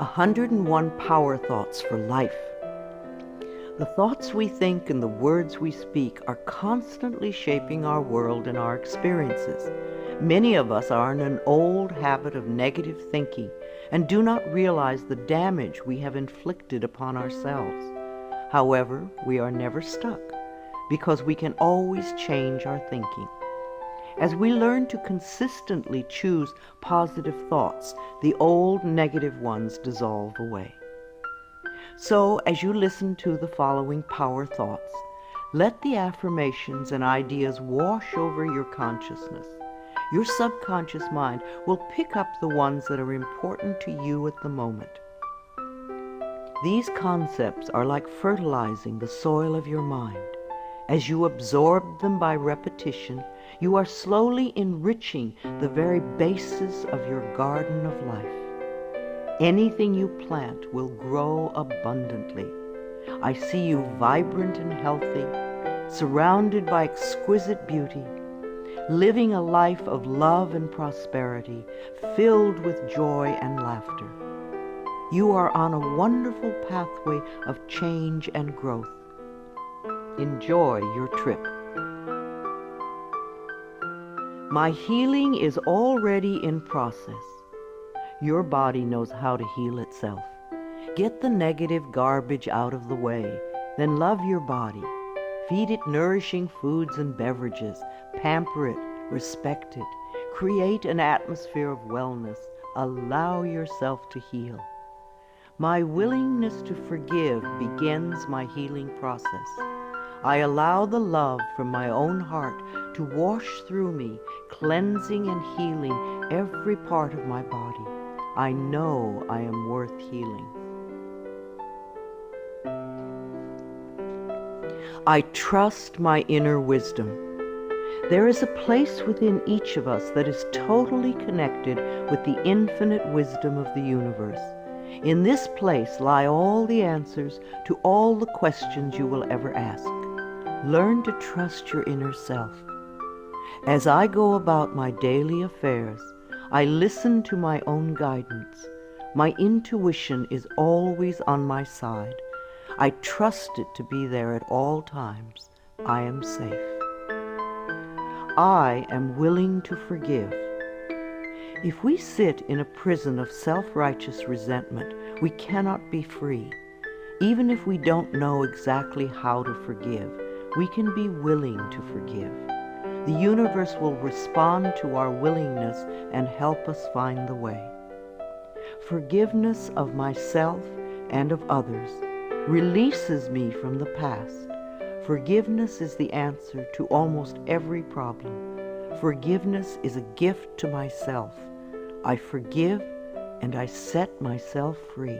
101 Power Thoughts for Life. The thoughts we think and the words we speak are constantly shaping our world and our experiences. Many of us are in an old habit of negative thinking and do not realize the damage we have inflicted upon ourselves. However, we are never stuck because we can always change our thinking. As we learn to consistently choose positive thoughts, the old negative ones dissolve away. So, as you listen to the following power thoughts, let the affirmations and ideas wash over your consciousness. Your subconscious mind will pick up the ones that are important to you at the moment. These concepts are like fertilizing the soil of your mind. As you absorb them by repetition, you are slowly enriching the very basis of your garden of life. Anything you plant will grow abundantly. I see you vibrant and healthy, surrounded by exquisite beauty, living a life of love and prosperity, filled with joy and laughter. You are on a wonderful pathway of change and growth. Enjoy your trip. My healing is already in process. Your body knows how to heal itself. Get the negative garbage out of the way, then love your body. Feed it nourishing foods and beverages. Pamper it, respect it. Create an atmosphere of wellness. Allow yourself to heal. My willingness to forgive begins my healing process. I allow the love from my own heart to wash through me, cleansing and healing every part of my body. I know I am worth healing. I trust my inner wisdom. There is a place within each of us that is totally connected with the infinite wisdom of the universe. In this place lie all the answers to all the questions you will ever ask. Learn to trust your inner self. As I go about my daily affairs, I listen to my own guidance. My intuition is always on my side. I trust it to be there at all times. I am safe. I am willing to forgive. If we sit in a prison of self-righteous resentment, we cannot be free. Even if we don't know exactly how to forgive, we can be willing to forgive. The universe will respond to our willingness and help us find the way. Forgiveness of myself and of others releases me from the past. Forgiveness is the answer to almost every problem. Forgiveness is a gift to myself. I forgive and I set myself free.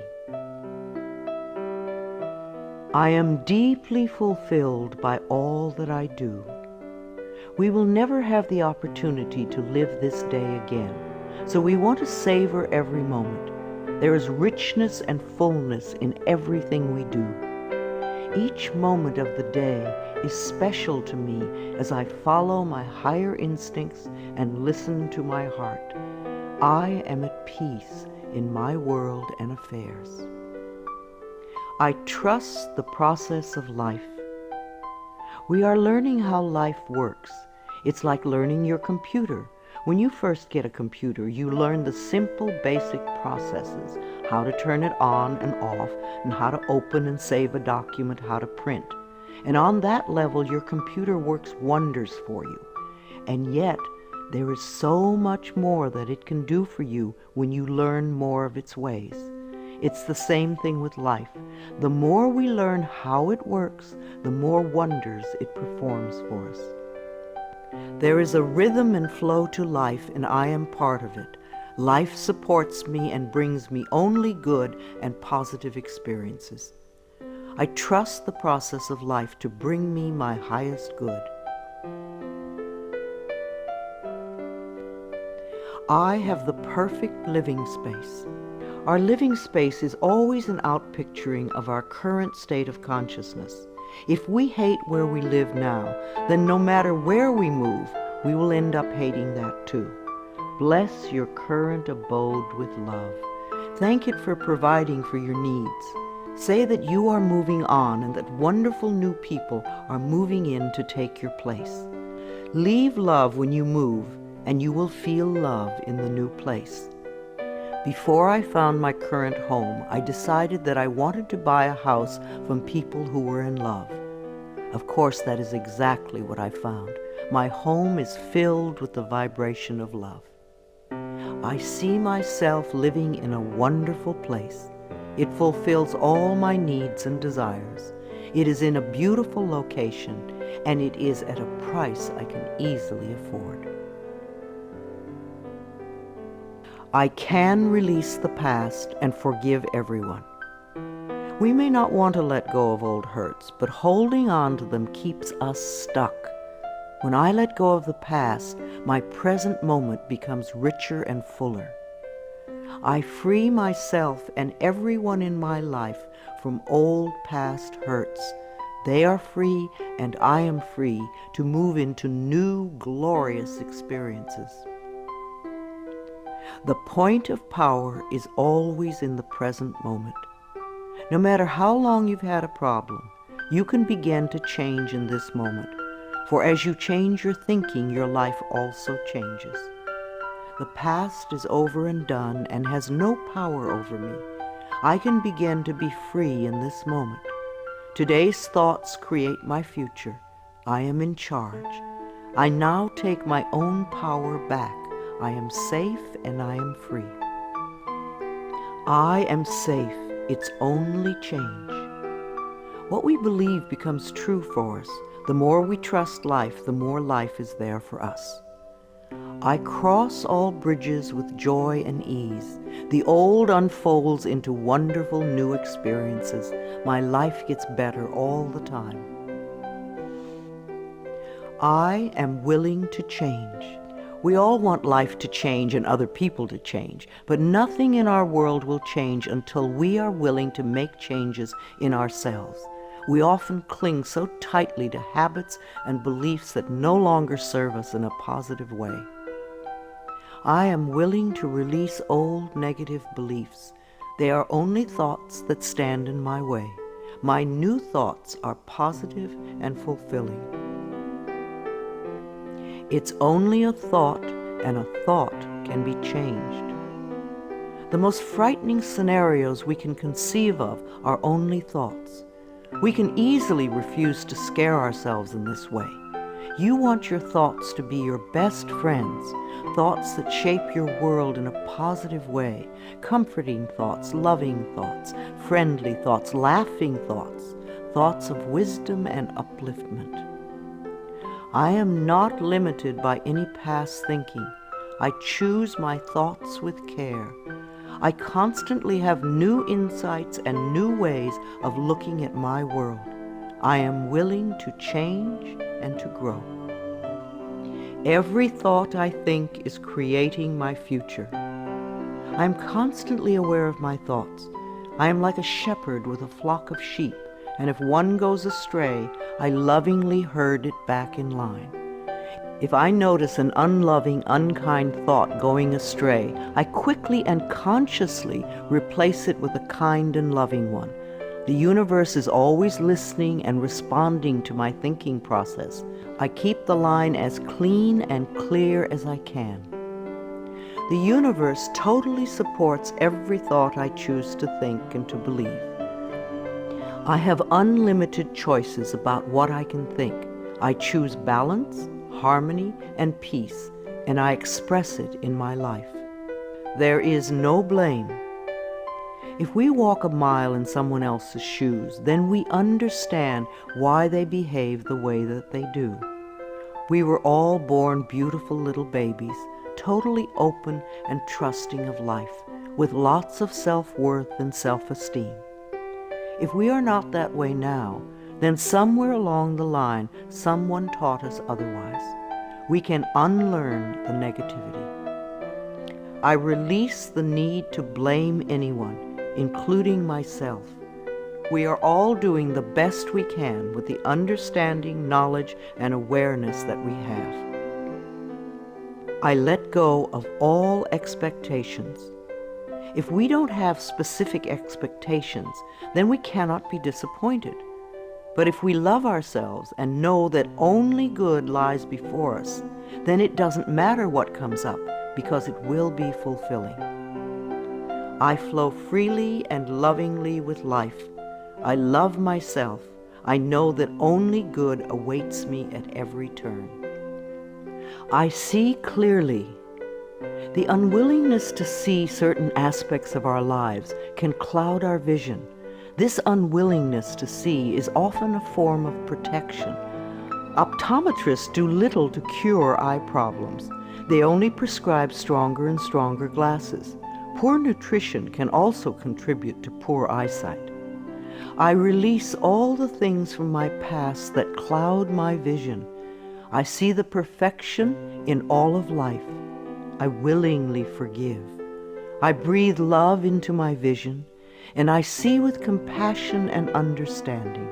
I am deeply fulfilled by all that I do. We will never have the opportunity to live this day again, so we want to savor every moment. There is richness and fullness in everything we do. Each moment of the day is special to me as I follow my higher instincts and listen to my heart. I am at peace in my world and affairs. I trust the process of life. We are learning how life works. It's like learning your computer. When you first get a computer, you learn the simple, basic processes, how to turn it on and off, and how to open and save a document, how to print. And on that level, your computer works wonders for you. And yet, there is so much more that it can do for you when you learn more of its ways. It's the same thing with life. The more we learn how it works, the more wonders it performs for us. There is a rhythm and flow to life, and I am part of it. Life supports me and brings me only good and positive experiences. I trust the process of life to bring me my highest good. I have the perfect living space. Our living space is always an outpicturing of our current state of consciousness. If we hate where we live now, then no matter where we move, we will end up hating that too. Bless your current abode with love. Thank it for providing for your needs. Say that you are moving on and that wonderful new people are moving in to take your place. Leave love when you move, and you will feel love in the new place. Before I found my current home, I decided that I wanted to buy a house from people who were in love. Of course, that is exactly what I found. My home is filled with the vibration of love. I see myself living in a wonderful place. It fulfills all my needs and desires. It is in a beautiful location, and it is at a price I can easily afford. I can release the past and forgive everyone. We may not want to let go of old hurts, but holding on to them keeps us stuck. When I let go of the past, my present moment becomes richer and fuller. I free myself and everyone in my life from old past hurts. They are free, and I am free to move into new, glorious experiences. The point of power is always in the present moment. No matter how long you've had a problem, you can begin to change in this moment. For as you change your thinking, your life also changes. The past is over and done and has no power over me. I can begin to be free in this moment. Today's thoughts create my future. I am in charge. I now take my own power back. I am safe and I am free. I am safe. It's only change. What we believe becomes true for us. The more we trust life, the more life is there for us. I cross all bridges with joy and ease. The old unfolds into wonderful new experiences. My life gets better all the time. I am willing to change. We all want life to change and other people to change, but nothing in our world will change until we are willing to make changes in ourselves. We often cling so tightly to habits and beliefs that no longer serve us in a positive way. I am willing to release old negative beliefs. They are only thoughts that stand in my way. My new thoughts are positive and fulfilling. It's only a thought, and a thought can be changed. The most frightening scenarios we can conceive of are only thoughts. We can easily refuse to scare ourselves in this way. You want your thoughts to be your best friends, thoughts that shape your world in a positive way, comforting thoughts, loving thoughts, friendly thoughts, laughing thoughts, thoughts of wisdom and upliftment. I am not limited by any past thinking. I choose my thoughts with care. I constantly have new insights and new ways of looking at my world. I am willing to change and to grow. Every thought I think is creating my future. I am constantly aware of my thoughts. I am like a shepherd with a flock of sheep, and if one goes astray, I lovingly herd it back in line. If I notice an unloving, unkind thought going astray, I quickly and consciously replace it with a kind and loving one. The universe is always listening and responding to my thinking process. I keep the line as clean and clear as I can. The universe totally supports every thought I choose to think and to believe. I have unlimited choices about what I can think. I choose balance, harmony, and peace, and I express it in my life. There is no blame. If we walk a mile in someone else's shoes, then we understand why they behave the way that they do. We were all born beautiful little babies, totally open and trusting of life, with lots of self-worth and self-esteem. If we are not that way now, then somewhere along the line, someone taught us otherwise. We can unlearn the negativity. I release the need to blame anyone, including myself. We are all doing the best we can with the understanding, knowledge, and awareness that we have. I let go of all expectations. If we don't have specific expectations, then we cannot be disappointed. But if we love ourselves and know that only good lies before us, then it doesn't matter what comes up, because it will be fulfilling. I flow freely and lovingly with life. I love myself. I know that only good awaits me at every turn. I see clearly. The unwillingness to see certain aspects of our lives can cloud our vision. This unwillingness to see is often a form of protection. Optometrists do little to cure eye problems. They only prescribe stronger and stronger glasses. Poor nutrition can also contribute to poor eyesight. I release all the things from my past that cloud my vision. I see the perfection in all of life. I willingly forgive. I breathe love into my vision, and I see with compassion and understanding.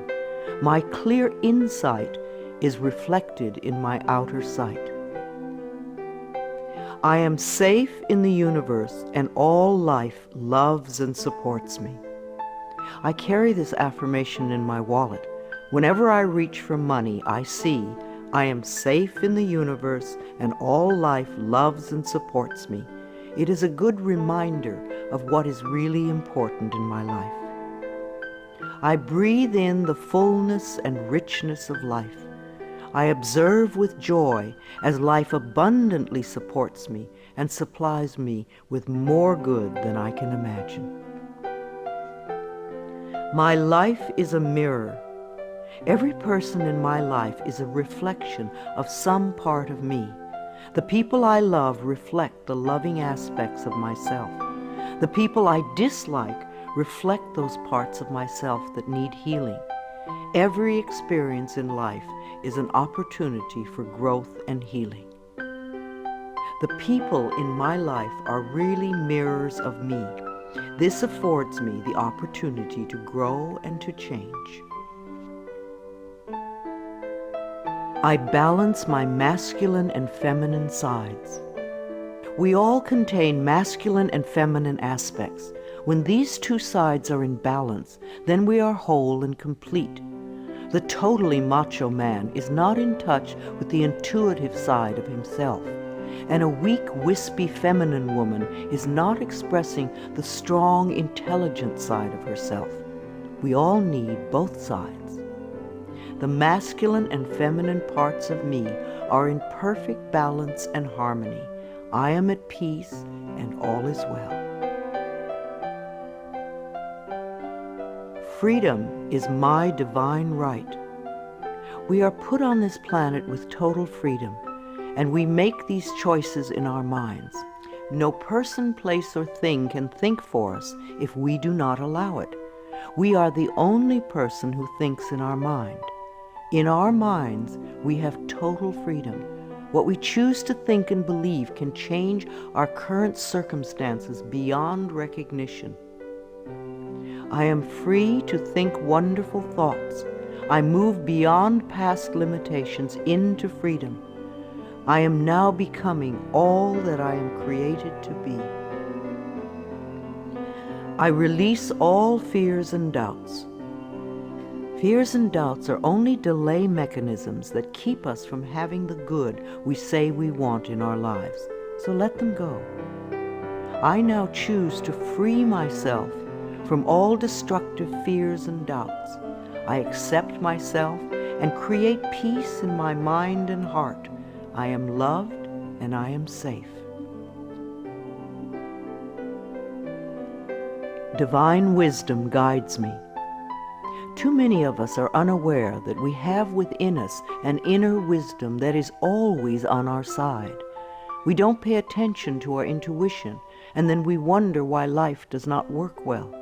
My clear insight is reflected in my outer sight. I am safe in the universe, and all life loves and supports me. I carry this affirmation in my wallet. Whenever I reach for money, I see I am safe in the universe, and all life loves and supports me. It is a good reminder of what is really important in my life. I breathe in the fullness and richness of life. I observe with joy as life abundantly supports me and supplies me with more good than I can imagine. My life is a mirror. Every person in my life is a reflection of some part of me. The people I love reflect the loving aspects of myself. The people I dislike reflect those parts of myself that need healing. Every experience in life is an opportunity for growth and healing. The people in my life are really mirrors of me. This affords me the opportunity to grow and to change. I balance my masculine and feminine sides. We all contain masculine and feminine aspects. When these two sides are in balance, then we are whole and complete. The totally macho man is not in touch with the intuitive side of himself, and a weak, wispy feminine woman is not expressing the strong, intelligent side of herself. We all need both sides. The masculine and feminine parts of me are in perfect balance and harmony. I am at peace, and all is well. Freedom is my divine right. We are put on this planet with total freedom, and we make these choices in our minds. No person, place, or thing can think for us if we do not allow it. We are the only person who thinks in our mind. In our minds, we have total freedom. What we choose to think and believe can change our current circumstances beyond recognition. I am free to think wonderful thoughts. I move beyond past limitations into freedom. I am now becoming all that I am created to be. I release all fears and doubts. Fears and doubts are only delay mechanisms that keep us from having the good we say we want in our lives, so let them go. I now choose to free myself from all destructive fears and doubts. I accept myself and create peace in my mind and heart. I am loved and I am safe. Divine wisdom guides me. Too many of us are unaware that we have within us an inner wisdom that is always on our side. We don't pay attention to our intuition, and then we wonder why life does not work well.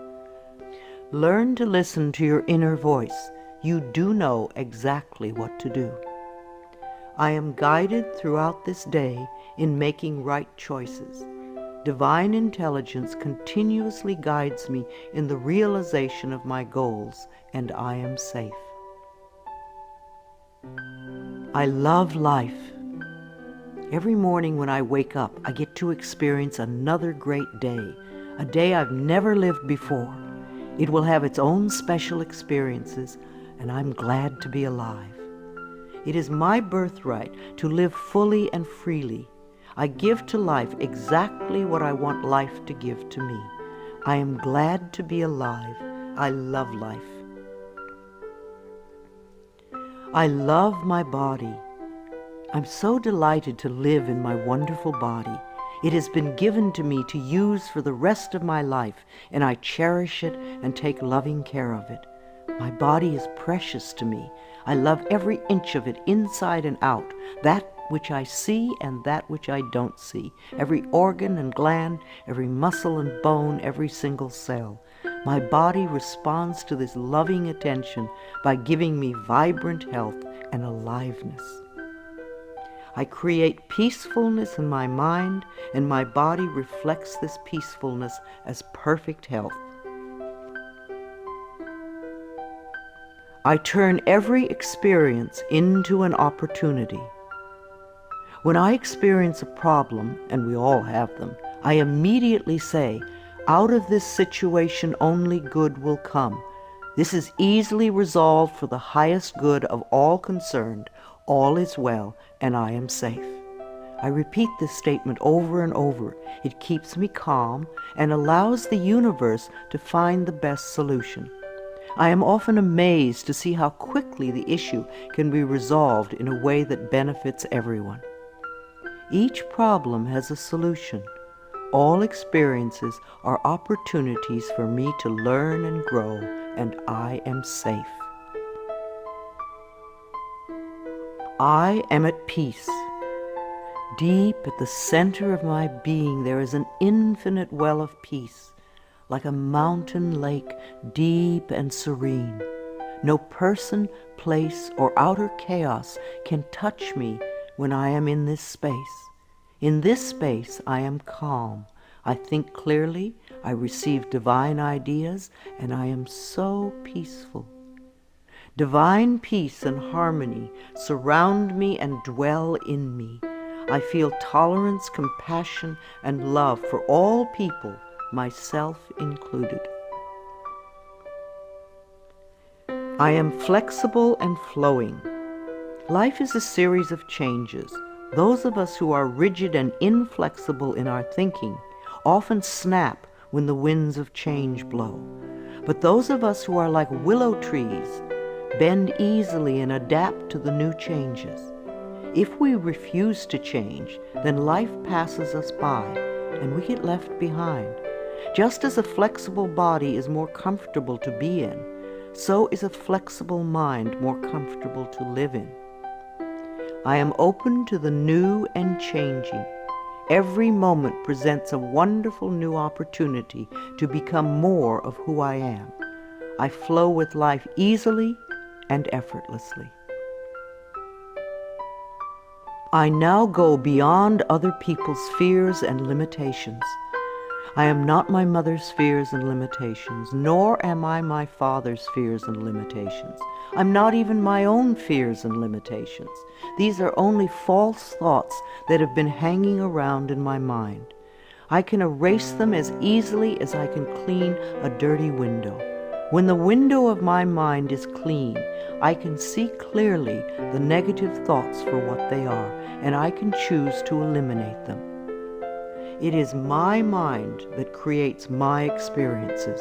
Learn to listen to your inner voice. You do know exactly what to do. I am guided throughout this day in making right choices. Divine intelligence continuously guides me in the realization of my goals, and I am safe. I love life. Every morning when I wake up, I get to experience another great day. a day I've never lived before. It will have its own special experiences, and I'm glad to be alive. It is my birthright to live fully and freely. I give to life exactly what I want life to give to me. I am glad to be alive. I love life. I love my body. I'm so delighted to live in my wonderful body. It has been given to me to use for the rest of my life, and I cherish it and take loving care of it. My body is precious to me. I love every inch of it, inside and out, that which I see and that which I don't see, every organ and gland, every muscle and bone, every single cell. My body responds to this loving attention by giving me vibrant health and aliveness. I create peacefulness in my mind, and my body reflects this peacefulness as perfect health. I turn every experience into an opportunity. When I experience a problem, and we all have them, I immediately say, out of this situation only good will come. This is easily resolved for the highest good of all concerned. All is well, and I am safe. I repeat this statement over and over. It keeps me calm and allows the universe to find the best solution. I am often amazed to see how quickly the issue can be resolved in a way that benefits everyone. Each problem has a solution. All experiences are opportunities for me to learn and grow, and I am safe. I am at peace. Deep at the center of my being there is an infinite well of peace, like a mountain lake, deep and serene. No person, place, or outer chaos can touch me when I am in this space. In this space I am calm. I think clearly, I receive divine ideas, and I am so peaceful. Divine peace and harmony surround me and dwell in me. I feel tolerance, compassion, and love for all people, myself included. I am flexible and flowing. Life is a series of changes. Those of us who are rigid and inflexible in our thinking often snap when the winds of change blow. But those of us who are like willow trees bend easily and adapt to the new changes. If we refuse to change, then life passes us by and we get left behind. Just as a flexible body is more comfortable to be in, so is a flexible mind more comfortable to live in. I am open to the new and changing. Every moment presents a wonderful new opportunity to become more of who I am. I flow with life easily and effortlessly. I now go beyond other people's fears and limitations. I am not my mother's fears and limitations, nor am I my father's fears and limitations. I'm not even my own fears and limitations. These are only false thoughts that have been hanging around in my mind. I can erase them as easily as I can clean a dirty window. When the window of my mind is clean, I can see clearly the negative thoughts for what they are, and I can choose to eliminate them. It is my mind that creates my experiences.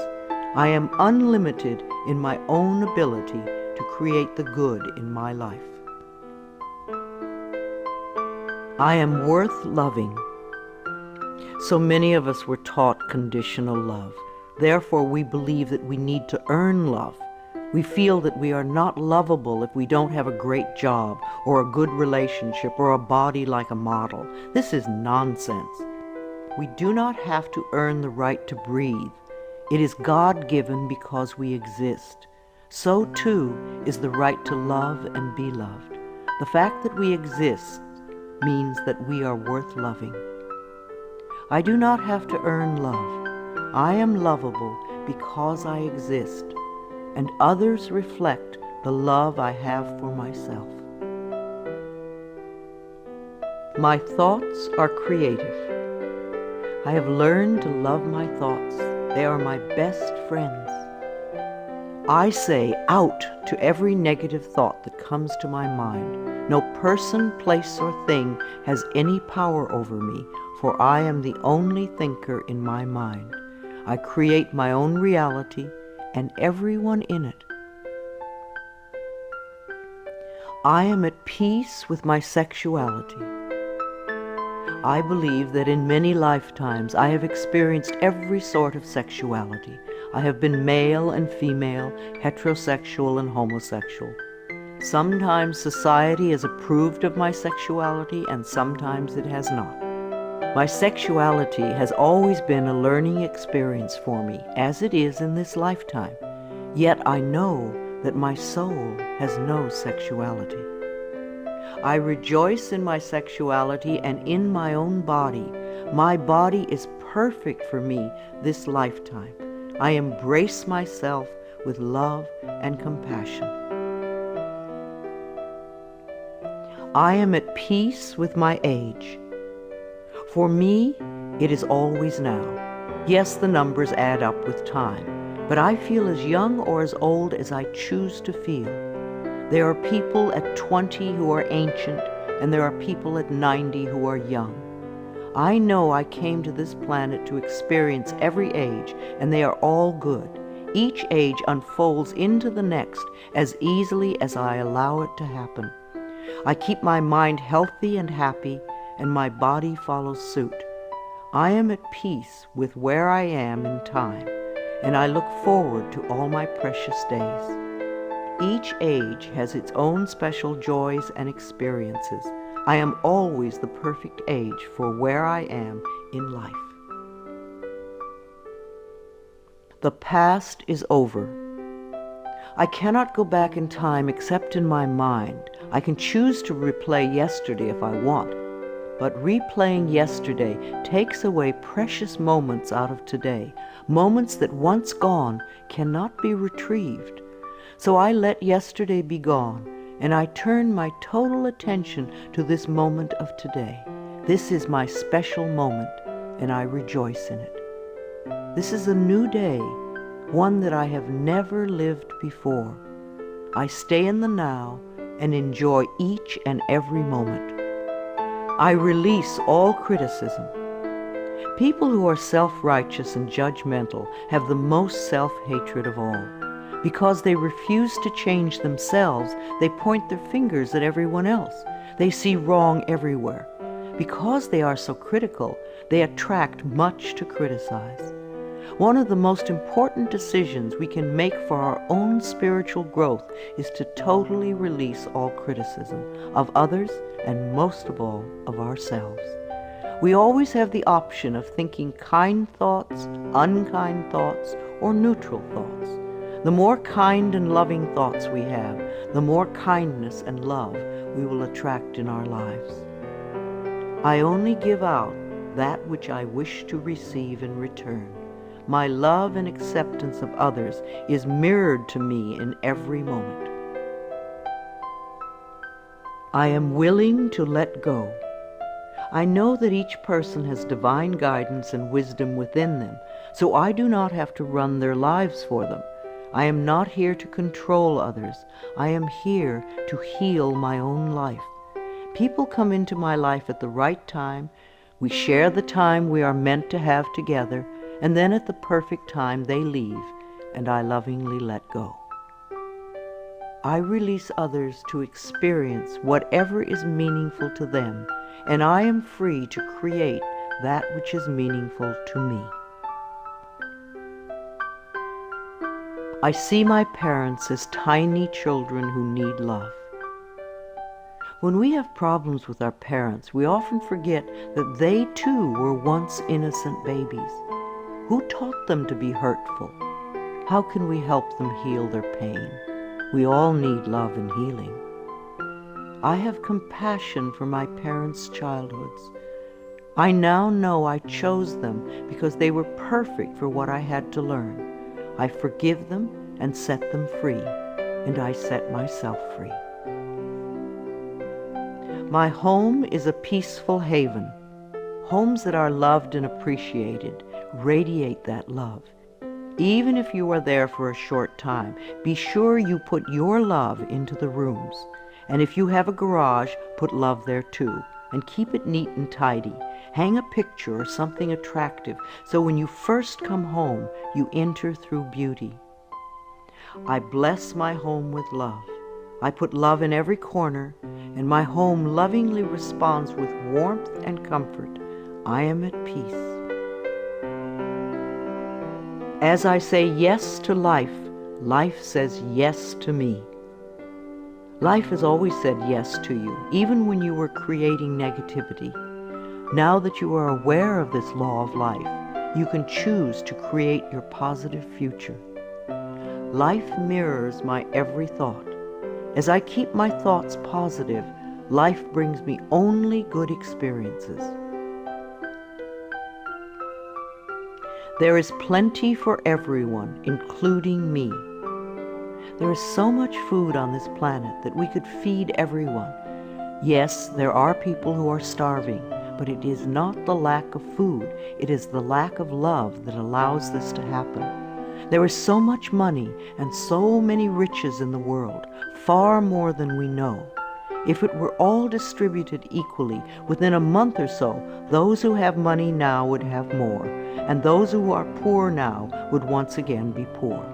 I am unlimited in my own ability to create the good in my life. I am worth loving. So many of us were taught conditional love. Therefore, we believe that we need to earn love. We feel that we are not lovable if we don't have a great job or a good relationship or a body like a model. This is nonsense. We do not have to earn the right to breathe. It is God-given because we exist. So too is the right to love and be loved. The fact that we exist means that we are worth loving. I do not have to earn love. I am lovable because I exist, and others reflect the love I have for myself. My thoughts are creative. I have learned to love my thoughts. They are my best friends. I say out to every negative thought that comes to my mind. No person, place, or thing has any power over me, for I am the only thinker in my mind. I create my own reality and everyone in it. I am at peace with my sexuality. I believe that in many lifetimes I have experienced every sort of sexuality. I have been male and female, heterosexual and homosexual. Sometimes society has approved of my sexuality and sometimes it has not. My sexuality has always been a learning experience for me, as it is in this lifetime. Yet I know that my soul has no sexuality. I rejoice in my sexuality and in my own body. My body is perfect for me this lifetime. I embrace myself with love and compassion. I am at peace with my age. For me, it is always now. Yes, the numbers add up with time, but I feel as young or as old as I choose to feel. There are people at 20 who are ancient, and there are people at 90 who are young. I know I came to this planet to experience every age, and they are all good. Each age unfolds into the next as easily as I allow it to happen. I keep my mind healthy and happy, and my body follows suit. I am at peace with where I am in time, and I look forward to all my precious days. Each age has its own special joys and experiences. I am always the perfect age for where I am in life. The past is over. I cannot go back in time except in my mind. I can choose to replay yesterday if I want, but replaying yesterday takes away precious moments out of today, moments that once gone cannot be retrieved. So I let yesterday be gone, and I turn my total attention to this moment of today. This is my special moment, and I rejoice in it. This is a new day, one that I have never lived before. I stay in the now and enjoy each and every moment. I release all criticism. People who are self-righteous and judgmental have the most self-hatred of all. Because they refuse to change themselves, they point their fingers at everyone else. They see wrong everywhere. Because they are so critical, they attract much to criticize. One of the most important decisions we can make for our own spiritual growth is to totally release all criticism of others and most of all of ourselves. We always have the option of thinking kind thoughts, unkind thoughts, or neutral thoughts. The more kind and loving thoughts we have, the more kindness and love we will attract in our lives. I only give out that which I wish to receive in return. My love and acceptance of others is mirrored to me in every moment. I am willing to let go. I know that each person has divine guidance and wisdom within them, so I do not have to run their lives for them. I am not here to control others. I am here to heal my own life. People come into my life at the right time. We share the time we are meant to have together, and then at the perfect time they leave, and I lovingly let go. I release others to experience whatever is meaningful to them, and I am free to create that which is meaningful to me. I see my parents as tiny children who need love. When we have problems with our parents, we often forget that they too were once innocent babies. Who taught them to be hurtful? How can we help them heal their pain? We all need love and healing. I have compassion for my parents' childhoods. I now know I chose them because they were perfect for what I had to learn. I forgive them and set them free, and I set myself free. My home is a peaceful haven. Homes that are loved and appreciated radiate that love. Even if you are there for a short time, be sure you put your love into the rooms. And if you have a garage, put love there too. And keep it neat and tidy. Hang a picture or something attractive so when you first come home, you enter through beauty. I bless my home with love. I put love in every corner, and my home lovingly responds with warmth and comfort. I am at peace. As I say yes to life, life says yes to me. Life has always said yes to you, even when you were creating negativity. Now that you are aware of this law of life, you can choose to create your positive future. Life mirrors my every thought. As I keep my thoughts positive, life brings me only good experiences. There is plenty for everyone, including me. There is so much food on this planet that we could feed everyone. Yes, there are people who are starving, but it is not the lack of food, it is the lack of love that allows this to happen. There is so much money and so many riches in the world, far more than we know. If it were all distributed equally, within a month or so, those who have money now would have more, and those who are poor now would once again be poor.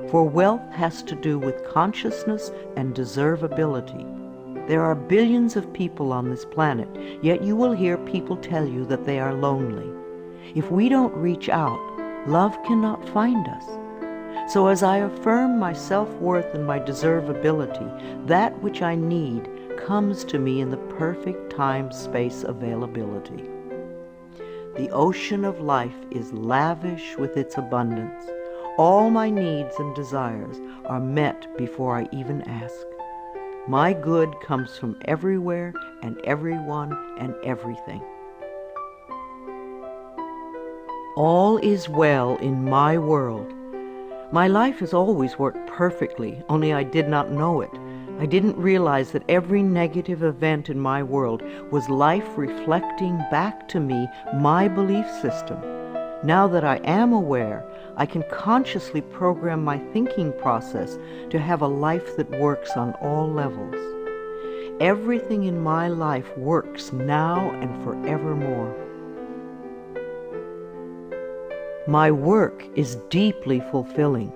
For wealth has to do with consciousness and deservability. There are billions of people on this planet, yet you will hear people tell you that they are lonely. If we don't reach out, love cannot find us. So as I affirm my self-worth and my deservability, that which I need comes to me in the perfect time-space availability. The ocean of life is lavish with its abundance. All my needs and desires are met before I even ask. My good comes from everywhere and everyone and everything. All is well in my world. My life has always worked perfectly, only I did not know it. I didn't realize that every negative event in my world was life reflecting back to me my belief system. Now that I am aware, I can consciously program my thinking process to have a life that works on all levels. Everything in my life works now and forevermore. My work is deeply fulfilling.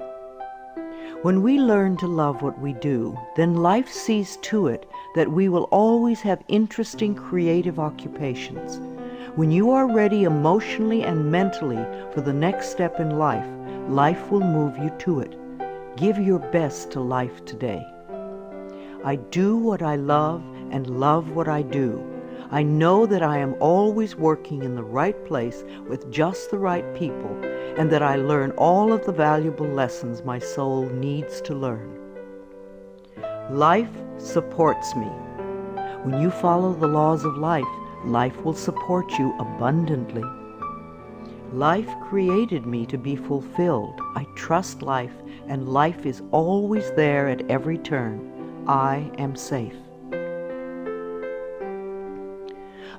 When we learn to love what we do, then life sees to it that we will always have interesting creative occupations. When you are ready emotionally and mentally for the next step in life, life will move you to it. Give your best to life today. I do what I love and love what I do. I know that I am always working in the right place with just the right people, and that I learn all of the valuable lessons my soul needs to learn. Life supports me. When you follow the laws of life, life will support you abundantly. Life created me to be fulfilled. I trust life, and life is always there at every turn. I am safe.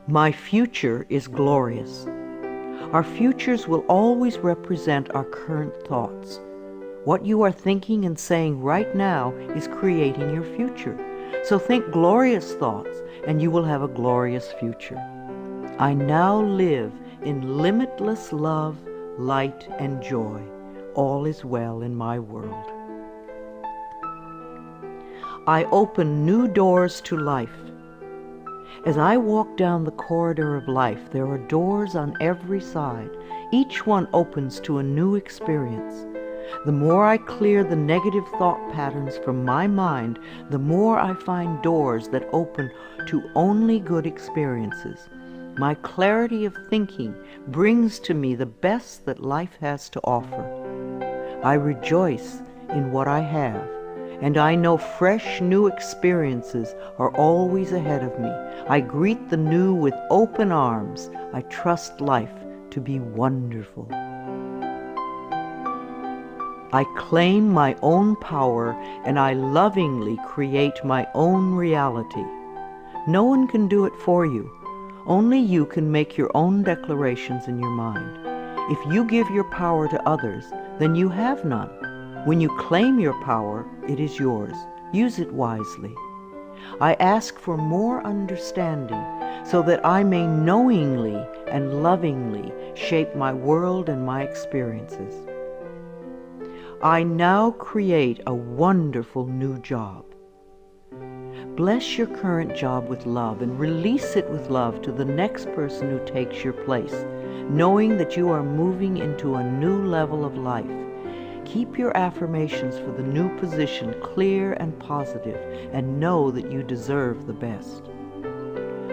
My future is glorious. Our futures will always represent our current thoughts. What you are thinking and saying right now is creating your future. So think glorious thoughts, and you will have a glorious future. I now live in limitless love, light, and joy. All is well in my world. I open new doors to life. As I walk down the corridor of life, there are doors on every side. Each one opens to a new experience. The more I clear the negative thought patterns from my mind, the more I find doors that open to only good experiences. My clarity of thinking brings to me the best that life has to offer. I rejoice in what I have, and I know fresh new experiences are always ahead of me. I greet the new with open arms. I trust life to be wonderful. I claim my own power, and I lovingly create my own reality. No one can do it for you. Only you can make your own declarations in your mind. If you give your power to others, then you have none. When you claim your power, it is yours. Use it wisely. I ask for more understanding so that I may knowingly and lovingly shape my world and my experiences. I now create a wonderful new job. Bless your current job with love and release it with love to the next person who takes your place, knowing that you are moving into a new level of life. Keep your affirmations for the new position clear and positive, and know that you deserve the best.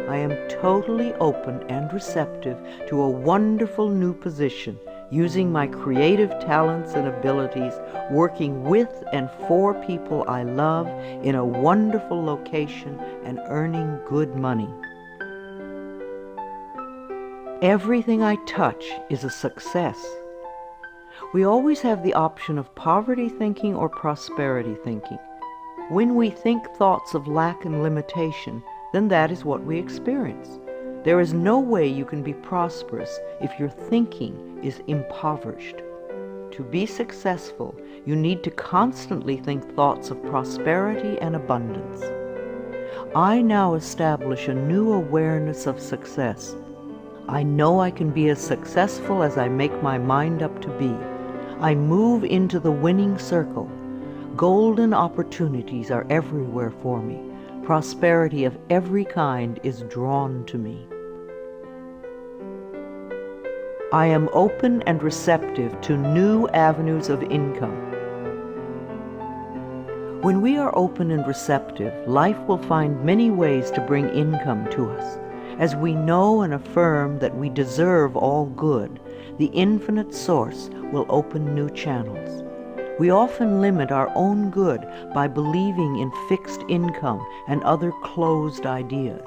I am totally open and receptive to a wonderful new position, using my creative talents and abilities, working with and for people I love in a wonderful location and earning good money. Everything I touch is a success. We always have the option of poverty thinking or prosperity thinking. When we think thoughts of lack and limitation, then that is what we experience. There is no way you can be prosperous if your thinking is impoverished. To be successful, you need to constantly think thoughts of prosperity and abundance. I now establish a new awareness of success. I know I can be as successful as I make my mind up to be. I move into the winning circle. Golden opportunities are everywhere for me. Prosperity of every kind is drawn to me. I am open and receptive to new avenues of income. When we are open and receptive, life will find many ways to bring income to us. As we know and affirm that we deserve all good, the infinite source will open new channels. We often limit our own good by believing in fixed income and other closed ideas.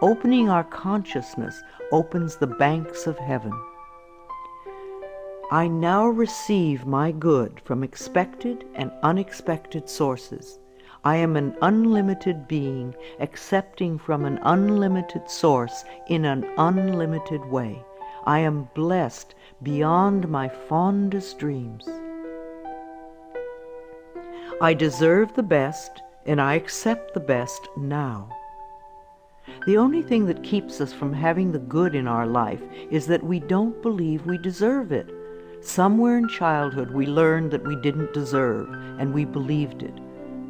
Opening our consciousness opens the banks of heaven. I now receive my good from expected and unexpected sources. I am an unlimited being, accepting from an unlimited source in an unlimited way. I am blessed beyond my fondest dreams. I deserve the best, and I accept the best now. The only thing that keeps us from having the good in our life is that we don't believe we deserve it. Somewhere in childhood we learned that we didn't deserve, and we believed it.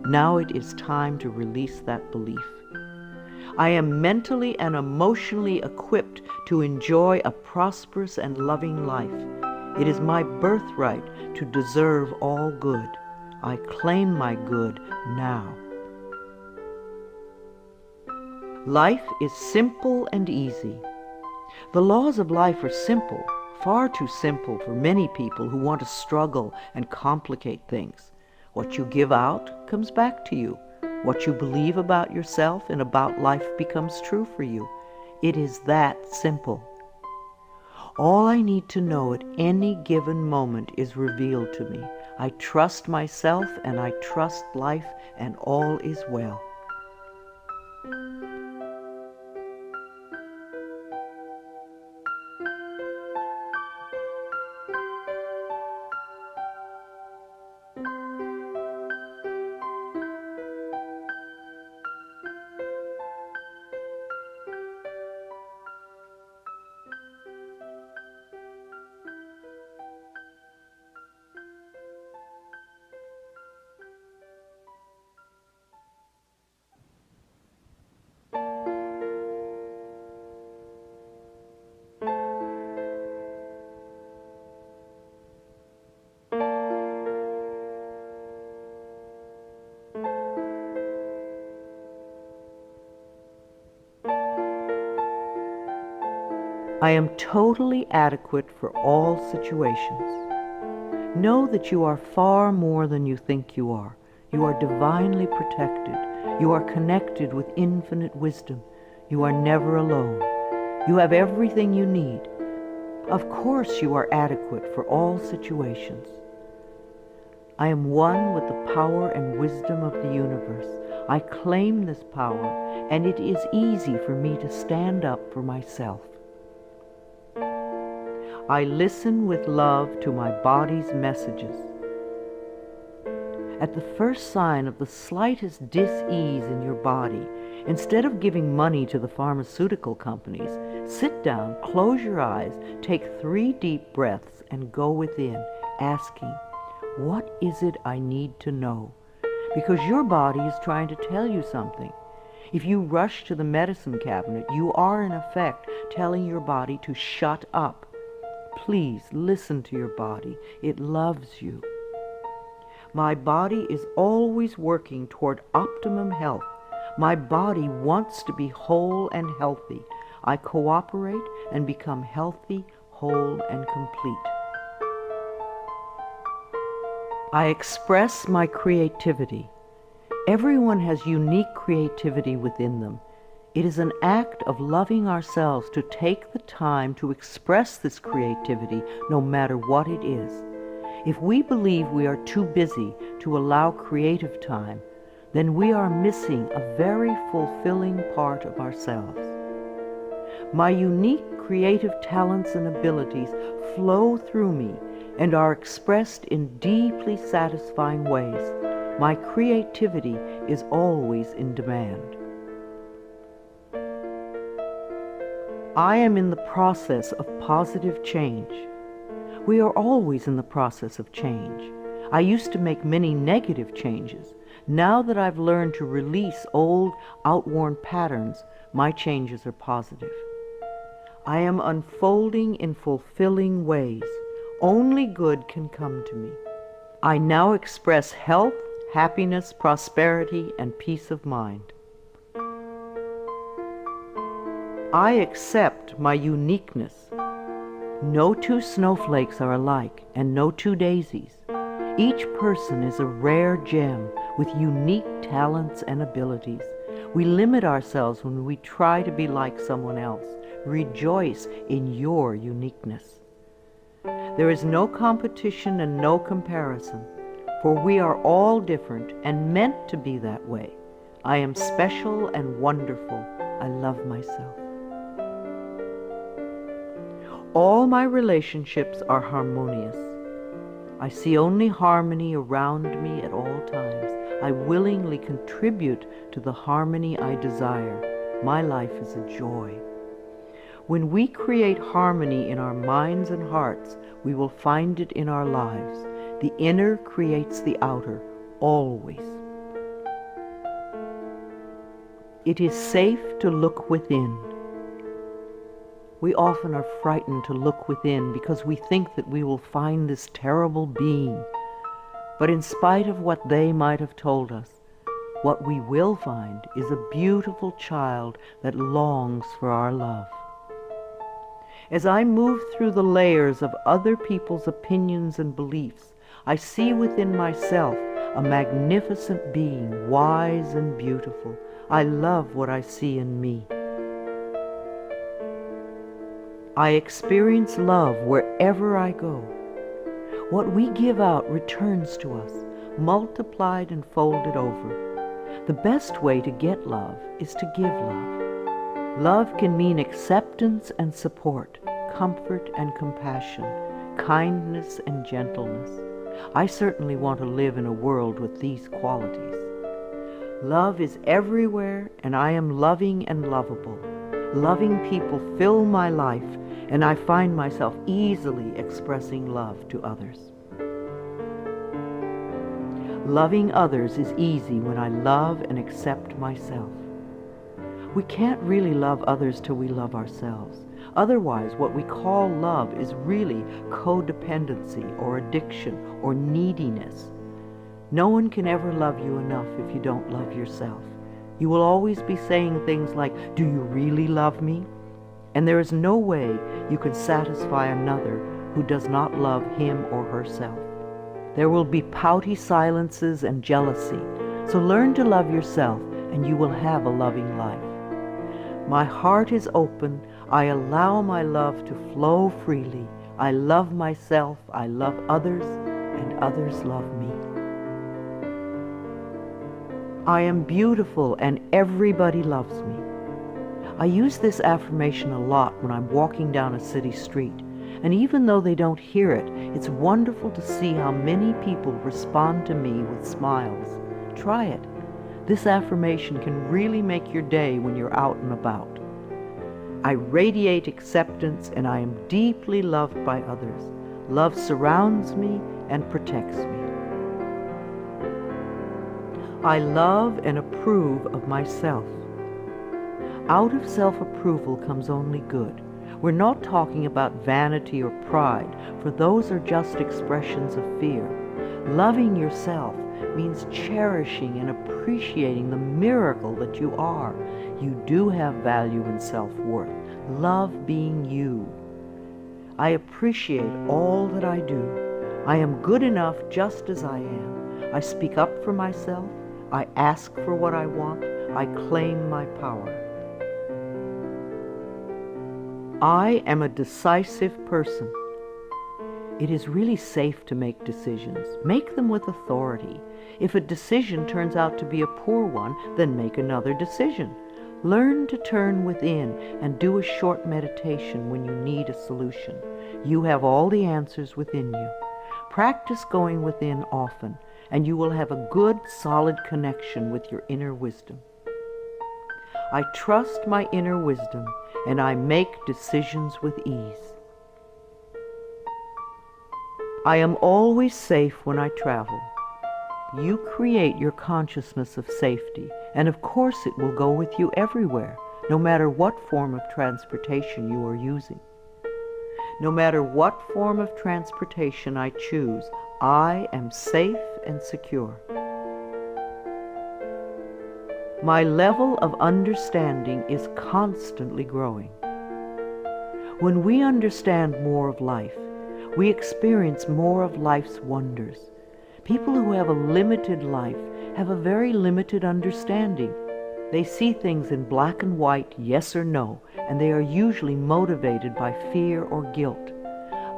Now it is time to release that belief. I am mentally and emotionally equipped to enjoy a prosperous and loving life. It is my birthright to deserve all good. I claim my good now. Life is simple and easy. The laws of life are simple, far too simple for many people who want to struggle and complicate things. What you give out comes back to you. What you believe about yourself and about life becomes true for you. It is that simple. All I need to know at any given moment is revealed to me. I trust myself and I trust life, and all is well. I am totally adequate for all situations. Know that you are far more than you think you are. You are divinely protected. You are connected with infinite wisdom. You are never alone. You have everything you need. Of course you are adequate for all situations. I am one with the power and wisdom of the universe. I claim this power, and it is easy for me to stand up for myself. I listen with love to my body's messages. At the first sign of the slightest dis-ease in your body, instead of giving money to the pharmaceutical companies, sit down, close your eyes, take 3 deep breaths, and go within, asking, what is it I need to know? Because your body is trying to tell you something. If you rush to the medicine cabinet, you are in effect telling your body to shut up. Please listen to your body. It loves you. My body is always working toward optimum health. My body wants to be whole and healthy. I cooperate and become healthy, whole, and complete. I express my creativity. Everyone has unique creativity within them. It is an act of loving ourselves to take the time to express this creativity, no matter what it is. If we believe we are too busy to allow creative time, then we are missing a very fulfilling part of ourselves. My unique creative talents and abilities flow through me and are expressed in deeply satisfying ways. My creativity is always in demand. I am in the process of positive change. We are always in the process of change. I used to make many negative changes. Now that I've learned to release old, outworn patterns, my changes are positive. I am unfolding in fulfilling ways. Only good can come to me. I now express health, happiness, prosperity, and peace of mind. I accept my uniqueness. No 2 snowflakes are alike, and no 2 daisies. Each person is a rare gem with unique talents and abilities. We limit ourselves when we try to be like someone else. Rejoice in your uniqueness. There is no competition and no comparison, for we are all different and meant to be that way. I am special and wonderful. I love myself. All my relationships are harmonious. I see only harmony around me at all times. I willingly contribute to the harmony I desire. My life is a joy. When we create harmony in our minds and hearts, we will find it in our lives. The inner creates the outer, always. It is safe to look within. We often are frightened to look within because we think that we will find this terrible being. But in spite of what they might have told us, what we will find is a beautiful child that longs for our love. As I move through the layers of other people's opinions and beliefs, I see within myself a magnificent being, wise and beautiful. I love what I see in me. I experience love wherever I go. What we give out returns to us, multiplied and folded over. The best way to get love is to give love. Love can mean acceptance and support, comfort and compassion, kindness and gentleness. I certainly want to live in a world with these qualities. Love is everywhere, and I am loving and lovable. Loving people fill my life, and I find myself easily expressing love to others. Loving others is easy when I love and accept myself. We can't really love others till we love ourselves. Otherwise, what we call love is really codependency or addiction or neediness. No one can ever love you enough if you don't love yourself. You will always be saying things like, "Do you really love me?" And there is no way you can satisfy another who does not love him or herself. There will be pouty silences and jealousy, so learn to love yourself and you will have a loving life. My heart is open. I allow my love to flow freely. I love myself, I love others, and others love me. I am beautiful and everybody loves me. I use this affirmation a lot when I'm walking down a city street, and even though they don't hear it, it's wonderful to see how many people respond to me with smiles. Try it. This affirmation can really make your day when you're out and about. I radiate acceptance and I am deeply loved by others. Love surrounds me and protects me. I love and approve of myself. Out of self-approval comes only good. We're not talking about vanity or pride, for those are just expressions of fear. Loving yourself means cherishing and appreciating the miracle that you are. You do have value and self-worth. Love being you. I appreciate all that I do. I am good enough just as I am. I speak up for myself. I ask for what I want. I claim my power. I am a decisive person. It is really safe to make decisions. Make them with authority. If a decision turns out to be a poor one, then make another decision. Learn to turn within and do a short meditation when you need a solution. You have all the answers within you. Practice going within often, and you will have a good, solid connection with your inner wisdom. I trust my inner wisdom, and I make decisions with ease. I am always safe when I travel. You create your consciousness of safety, and of course it will go with you everywhere, no matter what form of transportation you are using. No matter what form of transportation I choose, I am safe and secure. My level of understanding is constantly growing. When we understand more of life, we experience more of life's wonders. People who have a limited life have a very limited understanding. They see things in black and white, yes or no, and they are usually motivated by fear or guilt.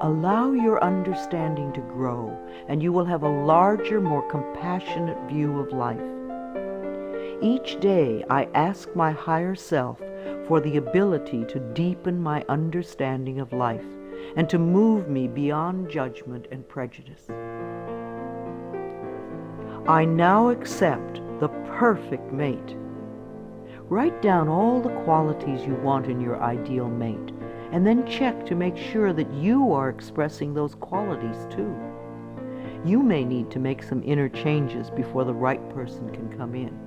Allow your understanding to grow, and you will have a larger, more compassionate view of life. Each day I ask my higher self for the ability to deepen my understanding of life and to move me beyond judgment and prejudice. I now accept the perfect mate. Write down all the qualities you want in your ideal mate, and then check to make sure that you are expressing those qualities too. You may need to make some inner changes before the right person can come in.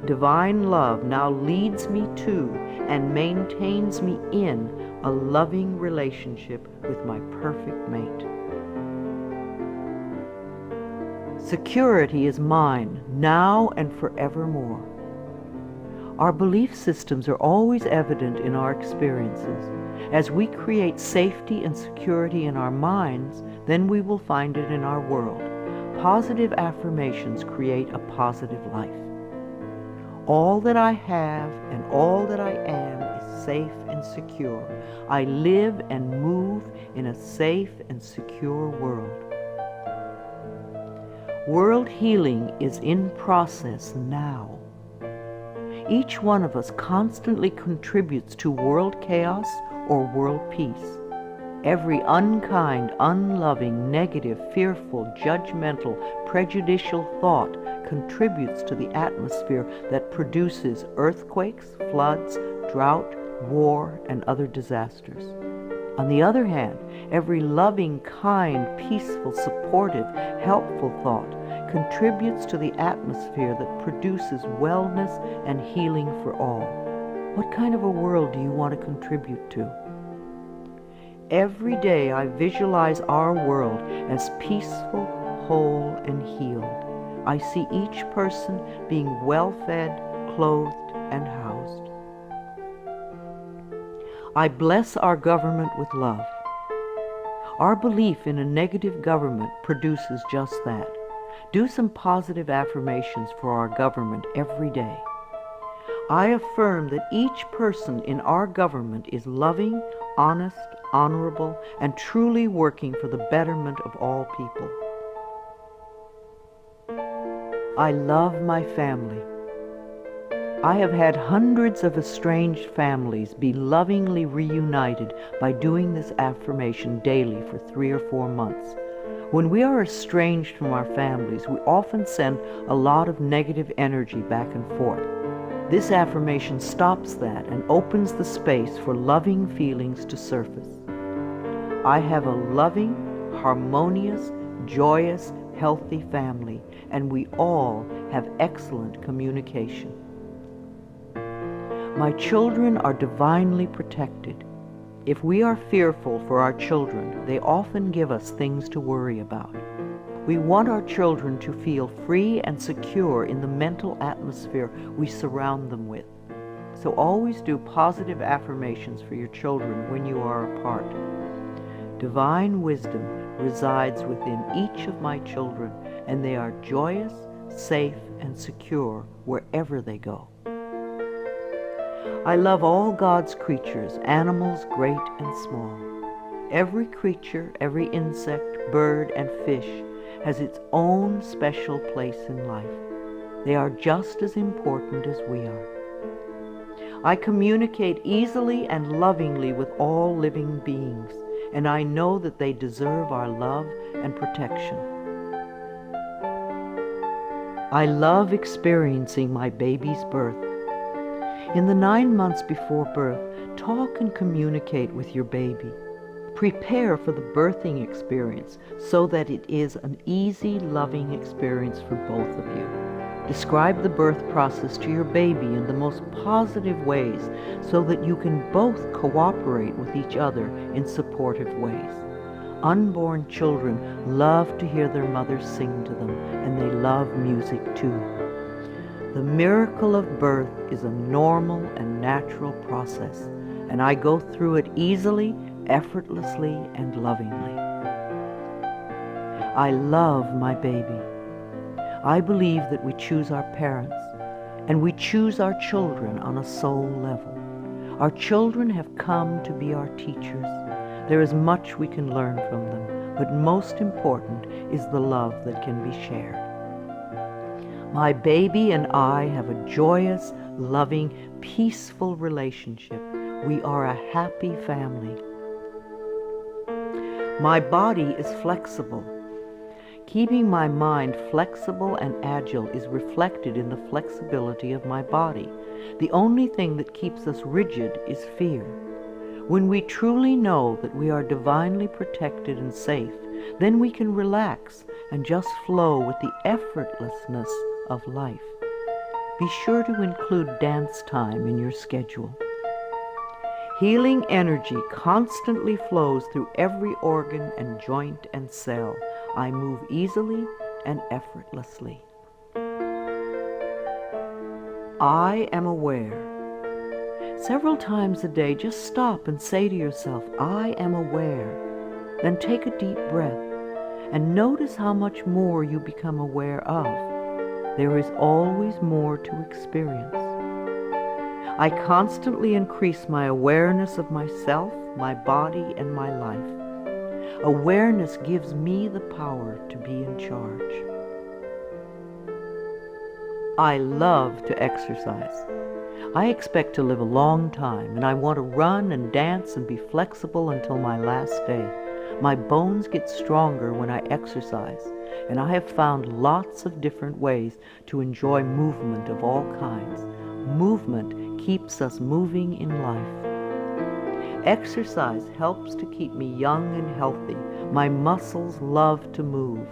Divine love now leads me to and maintains me in a loving relationship with my perfect mate. Security is mine, now and forevermore. Our belief systems are always evident in our experiences. As we create safety and security in our minds, then we will find it in our world. Positive affirmations create a positive life. All that I have and all that I am is safe and secure. I live and move in a safe and secure world. World healing is in process now. Each one of us constantly contributes to world chaos or world peace. Every unkind, unloving, negative, fearful, judgmental, prejudicial thought contributes to the atmosphere that produces earthquakes, floods, drought, war, and other disasters. On the other hand, every loving, kind, peaceful, supportive, helpful thought contributes to the atmosphere that produces wellness and healing for all. What kind of a world do you want to contribute to? Every day I visualize our world as peaceful, whole, and healed. I see each person being well-fed, clothed, and housed. I bless our government with love. Our belief in a negative government produces just that. Do some positive affirmations for our government every day. I affirm that each person in our government is loving, honest, honorable, and truly working for the betterment of all people. I love my family. I have had hundreds of estranged families be lovingly reunited by doing this affirmation daily for 3 or 4 months. When we are estranged from our families, we often send a lot of negative energy back and forth. This affirmation stops that and opens the space for loving feelings to surface. I have a loving, harmonious, joyous, healthy family, and we all have excellent communication. My children are divinely protected. If we are fearful for our children, they often give us things to worry about. We want our children to feel free and secure in the mental atmosphere we surround them with. So always do positive affirmations for your children when you are apart. Divine wisdom resides within each of my children, and they are joyous, safe, and secure wherever they go. I love all God's creatures, animals great and small. Every creature, every insect, bird, and fish has its own special place in life. They are just as important as we are. I communicate easily and lovingly with all living beings, and I know that they deserve our love and protection. I love experiencing my baby's birth. In the 9 months before birth, talk and communicate with your baby. Prepare for the birthing experience so that it is an easy, loving experience for both of you. Describe the birth process to your baby in the most positive ways so that you can both cooperate with each other in supportive ways. Unborn children love to hear their mothers sing to them, and they love music too. The miracle of birth is a normal and natural process, and I go through it easily, effortlessly, and lovingly. I love my baby. I believe that we choose our parents, and we choose our children on a soul level. Our children have come to be our teachers. There is much we can learn from them, but most important is the love that can be shared. My baby and I have a joyous, loving, peaceful relationship. We are a happy family. My body is flexible. Keeping my mind flexible and agile is reflected in the flexibility of my body. The only thing that keeps us rigid is fear. When we truly know that we are divinely protected and safe, then we can relax and just flow with the effortlessness of life. Be sure to include dance time in your schedule. Healing energy constantly flows through every organ and joint and cell. I move easily and effortlessly. I am aware. Several times a day, just stop and say to yourself, I am aware. Then take a deep breath and notice how much more you become aware of. There is always more to experience. I constantly increase my awareness of myself, my body, and my life. Awareness gives me the power to be in charge. I love to exercise. I expect to live a long time, and I want to run and dance and be flexible until my last day. My bones get stronger when I exercise, and I have found lots of different ways to enjoy movement of all kinds. Movement keeps us moving in life. Exercise helps to keep me young and healthy. My muscles love to move.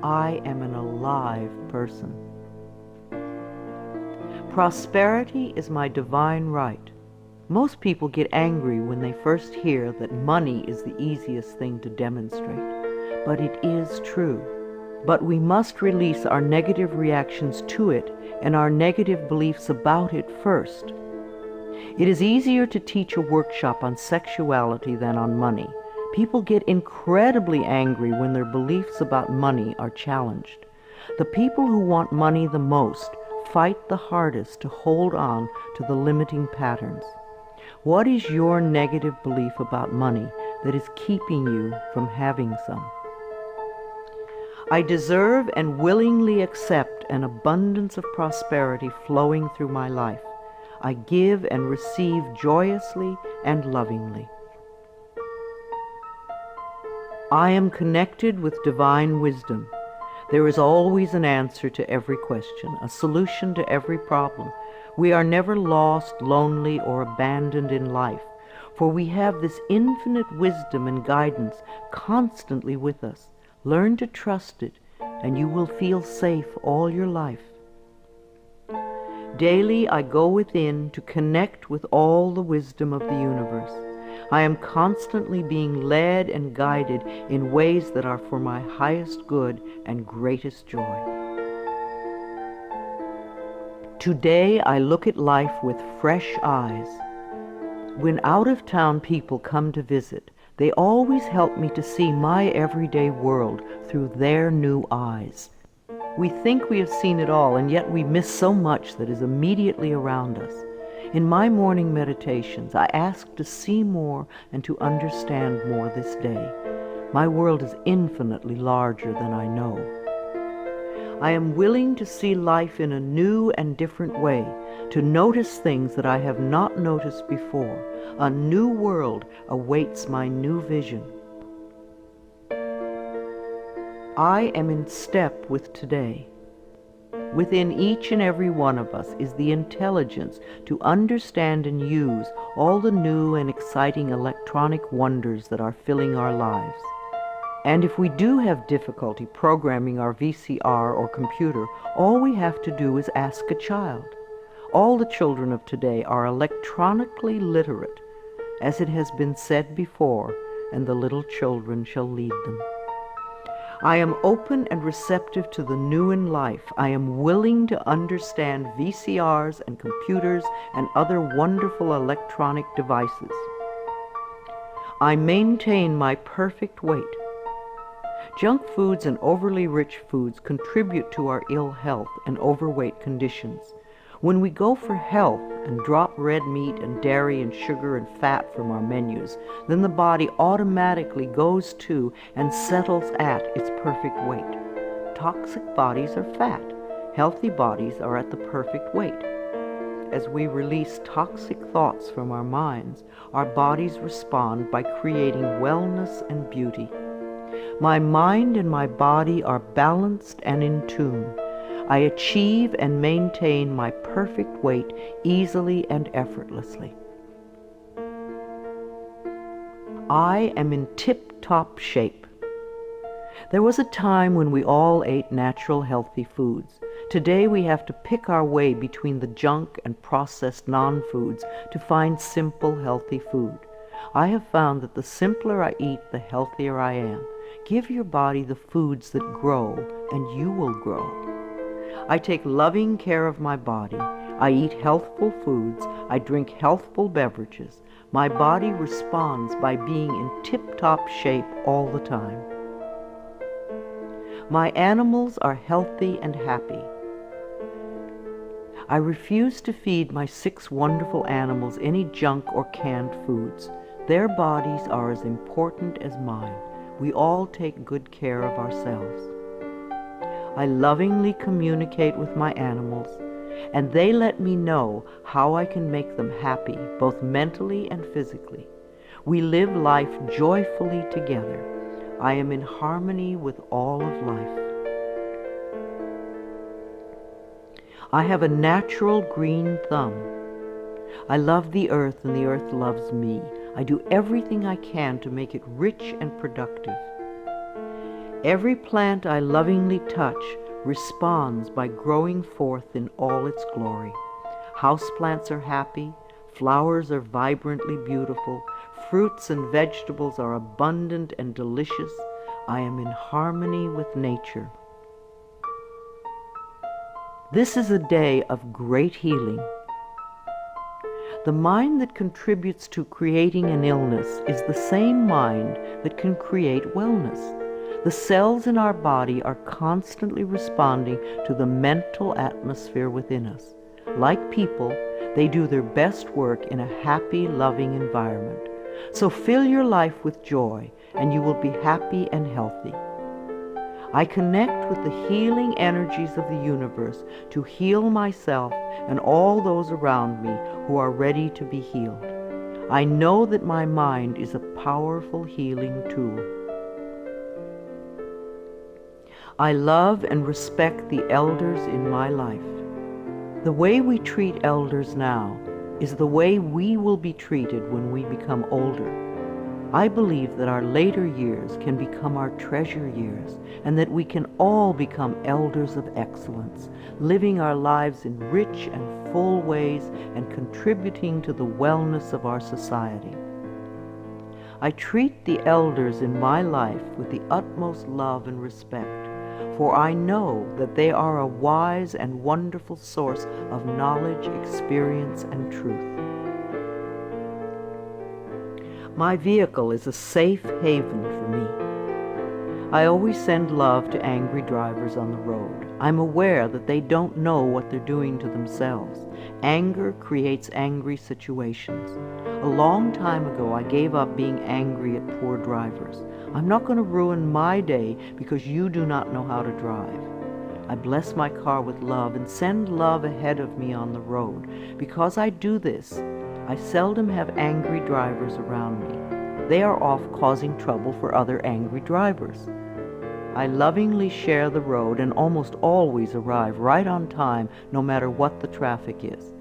I am an alive person. Prosperity is my divine right. Most people get angry when they first hear that money is the easiest thing to demonstrate, but it is true. But we must release our negative reactions to it and our negative beliefs about it first. It is easier to teach a workshop on sexuality than on money. People get incredibly angry when their beliefs about money are challenged. The people who want money the most fight the hardest to hold on to the limiting patterns. What is your negative belief about money that is keeping you from having some? I deserve and willingly accept an abundance of prosperity flowing through my life. I give and receive joyously and lovingly. I am connected with divine wisdom. There is always an answer to every question, a solution to every problem. We are never lost, lonely, or abandoned in life, for we have this infinite wisdom and guidance constantly with us. Learn to trust it, and you will feel safe all your life. Daily I go within to connect with all the wisdom of the universe. I am constantly being led and guided in ways that are for my highest good and greatest joy. Today I look at life with fresh eyes. When out-of-town people come to visit, they always help me to see my everyday world through their new eyes. We think we have seen it all, and yet we miss so much that is immediately around us. In my morning meditations, I ask to see more and to understand more this day. My world is infinitely larger than I know. I am willing to see life in a new and different way, to notice things that I have not noticed before. A new world awaits my new vision. I am in step with today. Within each and every one of us is the intelligence to understand and use all the new and exciting electronic wonders that are filling our lives. And if we do have difficulty programming our VCR or computer, all we have to do is ask a child. All the children of today are electronically literate, as it has been said before, and the little children shall lead them. I am open and receptive to the new in life. I am willing to understand VCRs and computers and other wonderful electronic devices. I maintain my perfect weight. Junk foods and overly rich foods contribute to our ill health and overweight conditions. When we go for health and drop red meat and dairy and sugar and fat from our menus, then the body automatically goes to and settles at its perfect weight. Toxic bodies are fat. Healthy bodies are at the perfect weight. As we release toxic thoughts from our minds, our bodies respond by creating wellness and beauty. My mind and my body are balanced and in tune. I achieve and maintain my perfect weight easily and effortlessly. I am in tip-top shape. There was a time when we all ate natural, healthy foods. Today we have to pick our way between the junk and processed non-foods to find simple, healthy food. I have found that the simpler I eat, the healthier I am. Give your body the foods that grow, and you will grow. I take loving care of my body. I eat healthful foods. I drink healthful beverages. My body responds by being in tip-top shape all the time. My animals are healthy and happy. I refuse to feed my 6 wonderful animals any junk or canned foods. Their bodies are as important as mine. We all take good care of ourselves. I lovingly communicate with my animals, and they let me know how I can make them happy, both mentally and physically. We live life joyfully together. I am in harmony with all of life. I have a natural green thumb. I love the earth, and the earth loves me. I do everything I can to make it rich and productive. Every plant I lovingly touch responds by growing forth in all its glory. Houseplants are happy, flowers are vibrantly beautiful, fruits and vegetables are abundant and delicious. I am in harmony with nature. This is a day of great healing. The mind that contributes to creating an illness is the same mind that can create wellness. The cells in our body are constantly responding to the mental atmosphere within us. Like people, they do their best work in a happy, loving environment. So fill your life with joy, and you will be happy and healthy. I connect with the healing energies of the universe to heal myself and all those around me who are ready to be healed. I know that my mind is a powerful healing tool. I love and respect the elders in my life. The way we treat elders now is the way we will be treated when we become older. I believe that our later years can become our treasure years, and that we can all become elders of excellence, living our lives in rich and full ways and contributing to the wellness of our society. I treat the elders in my life with the utmost love and respect, for I know that they are a wise and wonderful source of knowledge, experience, and truth. My vehicle is a safe haven for me. I always send love to angry drivers on the road. I'm aware that they don't know what they're doing to themselves. Anger creates angry situations. A long time ago, I gave up being angry at poor drivers. I'm not going to ruin my day because you do not know how to drive. I bless my car with love and send love ahead of me on the road. Because I do this, I seldom have angry drivers around me. They are off causing trouble for other angry drivers. I lovingly share the road and almost always arrive right on time, no matter what the traffic is.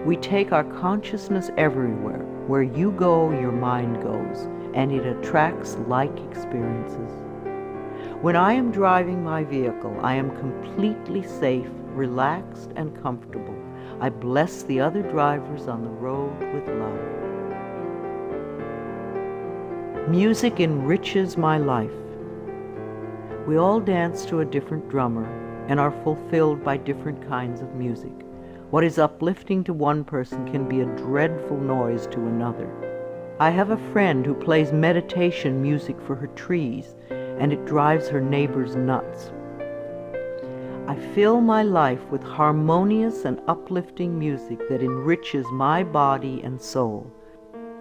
We take our consciousness everywhere. Where you go, your mind goes, and it attracts like experiences. When I am driving my vehicle, I am completely safe, relaxed, and comfortable. I bless the other drivers on the road with love. Music enriches my life. We all dance to a different drummer and are fulfilled by different kinds of music. What is uplifting to one person can be a dreadful noise to another. I have a friend who plays meditation music for her trees, and it drives her neighbors nuts. I fill my life with harmonious and uplifting music that enriches my body and soul.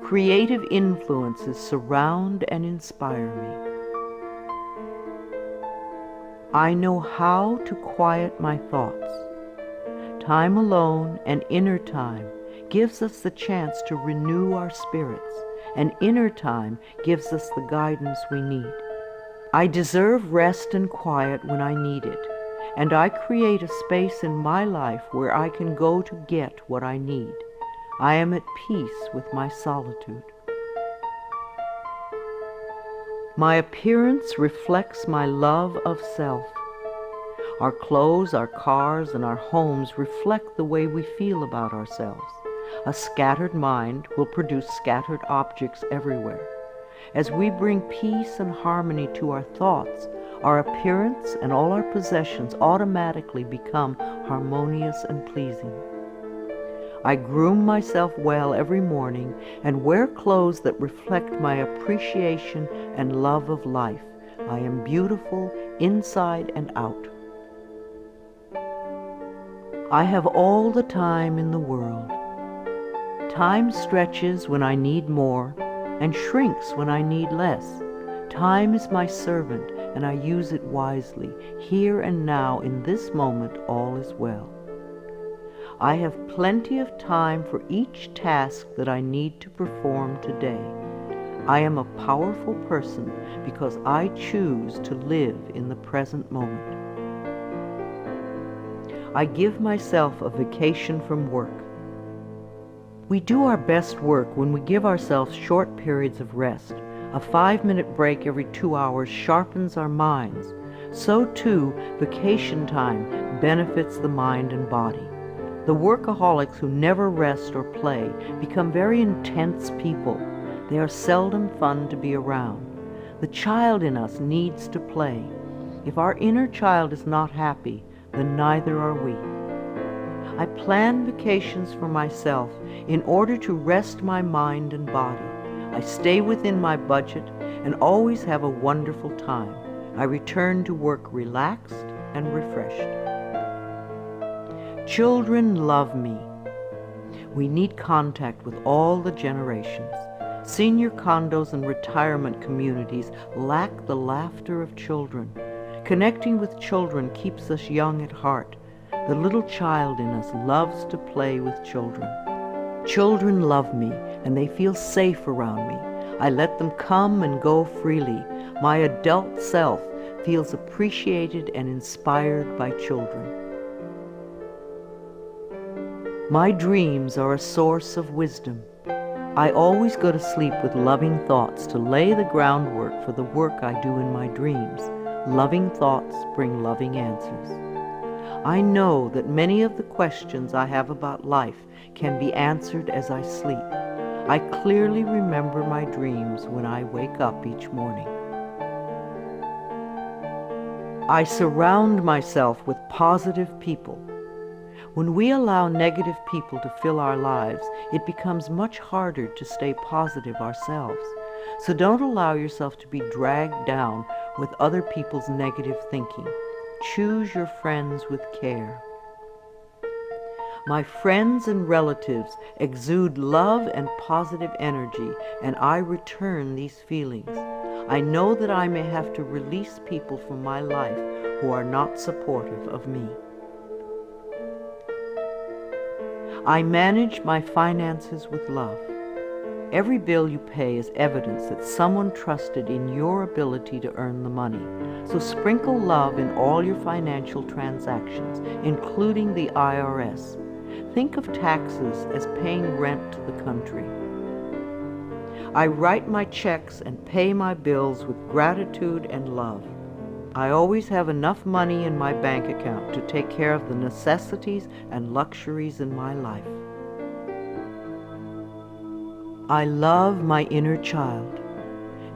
Creative influences surround and inspire me. I know how to quiet my thoughts. Time alone and inner time gives us the chance to renew our spirits, and inner time gives us the guidance we need. I deserve rest and quiet when I need it, and I create a space in my life where I can go to get what I need. I am at peace with my solitude. My appearance reflects my love of self. Our clothes, our cars, and our homes reflect the way we feel about ourselves. A scattered mind will produce scattered objects everywhere. As we bring peace and harmony to our thoughts, our appearance and all our possessions automatically become harmonious and pleasing. I groom myself well every morning and wear clothes that reflect my appreciation and love of life. I am beautiful inside and out. I have all the time in the world. Time stretches when I need more and shrinks when I need less. Time is my servant, and I use it wisely. Here and now, in this moment, all is well. I have plenty of time for each task that I need to perform today. I am a powerful person because I choose to live in the present moment. I give myself a vacation from work. We do our best work when we give ourselves short periods of rest. A 5-minute break every 2 hours sharpens our minds. So too, vacation time benefits the mind and body. The workaholics who never rest or play become very intense people. They are seldom fun to be around. The child in us needs to play. If our inner child is not happy, then neither are we. I plan vacations for myself in order to rest my mind and body. I stay within my budget and always have a wonderful time. I return to work relaxed and refreshed. Children love me. We need contact with all the generations. Senior condos and retirement communities lack the laughter of children. Connecting with children keeps us young at heart. The little child in us loves to play with children. Children love me, and they feel safe around me. I let them come and go freely. My adult self feels appreciated and inspired by children. My dreams are a source of wisdom. I always go to sleep with loving thoughts to lay the groundwork for the work I do in my dreams. Loving thoughts bring loving answers. I know that many of the questions I have about life can be answered as I sleep. I clearly remember my dreams when I wake up each morning. I surround myself with positive people. When we allow negative people to fill our lives, it becomes much harder to stay positive ourselves. So don't allow yourself to be dragged down with other people's negative thinking. Choose your friends with care. My friends and relatives exude love and positive energy, and I return these feelings. I know that I may have to release people from my life who are not supportive of me. I manage my finances with love. Every bill you pay is evidence that someone trusted in your ability to earn the money. So sprinkle love in all your financial transactions, including the IRS. Think of taxes as paying rent to the country. I write my checks and pay my bills with gratitude and love. I always have enough money in my bank account to take care of the necessities and luxuries in my life. I love my inner child.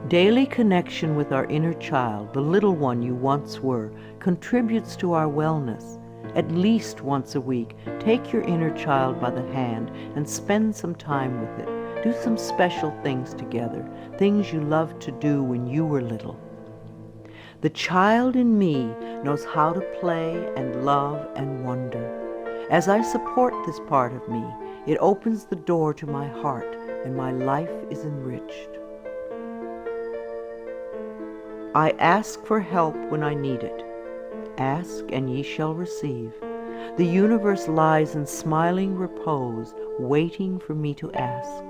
Daily connection with our inner child, the little one you once were, contributes to our wellness. At least once a week, take your inner child by the hand and spend some time with it. Do some special things together, things you loved to do when you were little. The child in me knows how to play and love and wonder. As I support this part of me, it opens the door to my heart, and my life is enriched. I ask for help when I need it. Ask, and ye shall receive. The universe lies in smiling repose, waiting for me to ask.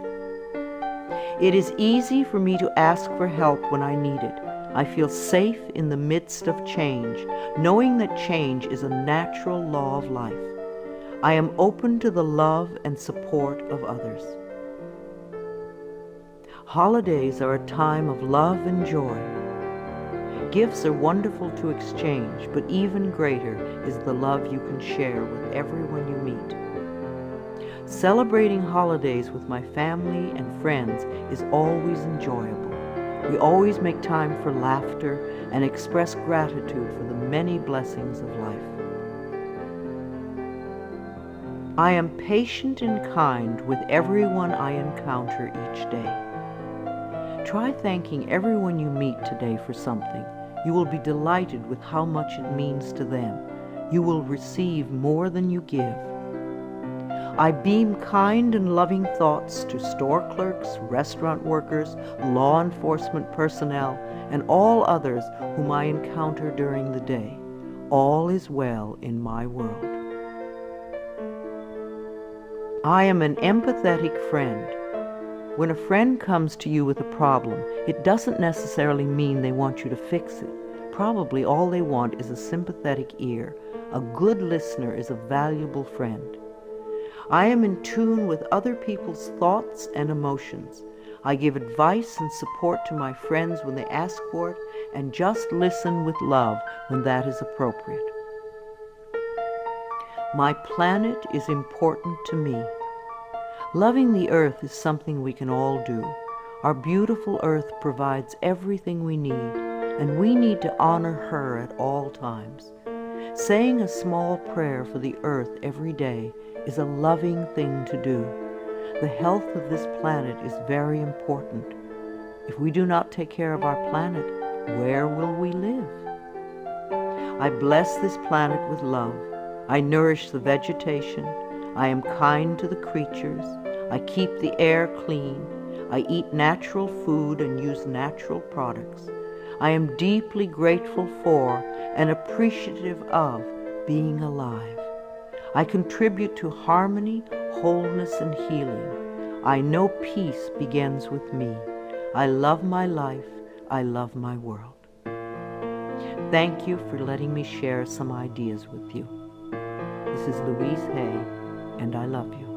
It is easy for me to ask for help when I need it. I feel safe in the midst of change, knowing that change is a natural law of life. I am open to the love and support of others. Holidays are a time of love and joy. Gifts are wonderful to exchange, but even greater is the love you can share with everyone you meet. Celebrating holidays with my family and friends is always enjoyable. We always make time for laughter and express gratitude for the many blessings of life. I am patient and kind with everyone I encounter each day. Try thanking everyone you meet today for something. You will be delighted with how much it means to them. You will receive more than you give. I beam kind and loving thoughts to store clerks, restaurant workers, law enforcement personnel, and all others whom I encounter during the day. All is well in my world. I am an empathetic friend. When a friend comes to you with a problem, it doesn't necessarily mean they want you to fix it. Probably all they want is a sympathetic ear. A good listener is a valuable friend. I am in tune with other people's thoughts and emotions. I give advice and support to my friends when they ask for it, and just listen with love when that is appropriate. My planet is important to me. Loving the earth is something we can all do. Our beautiful earth provides everything we need, and we need to honor her at all times. Saying a small prayer for the earth every day is a loving thing to do. The health of this planet is very important. If we do not take care of our planet, where will we live? I bless this planet with love. I nourish the vegetation. I am kind to the creatures. I keep the air clean. I eat natural food and use natural products. I am deeply grateful for and appreciative of being alive. I contribute to harmony, wholeness, and healing. I know peace begins with me. I love my life. I love my world. Thank you for letting me share some ideas with you. This is Louise Hay, and I love you.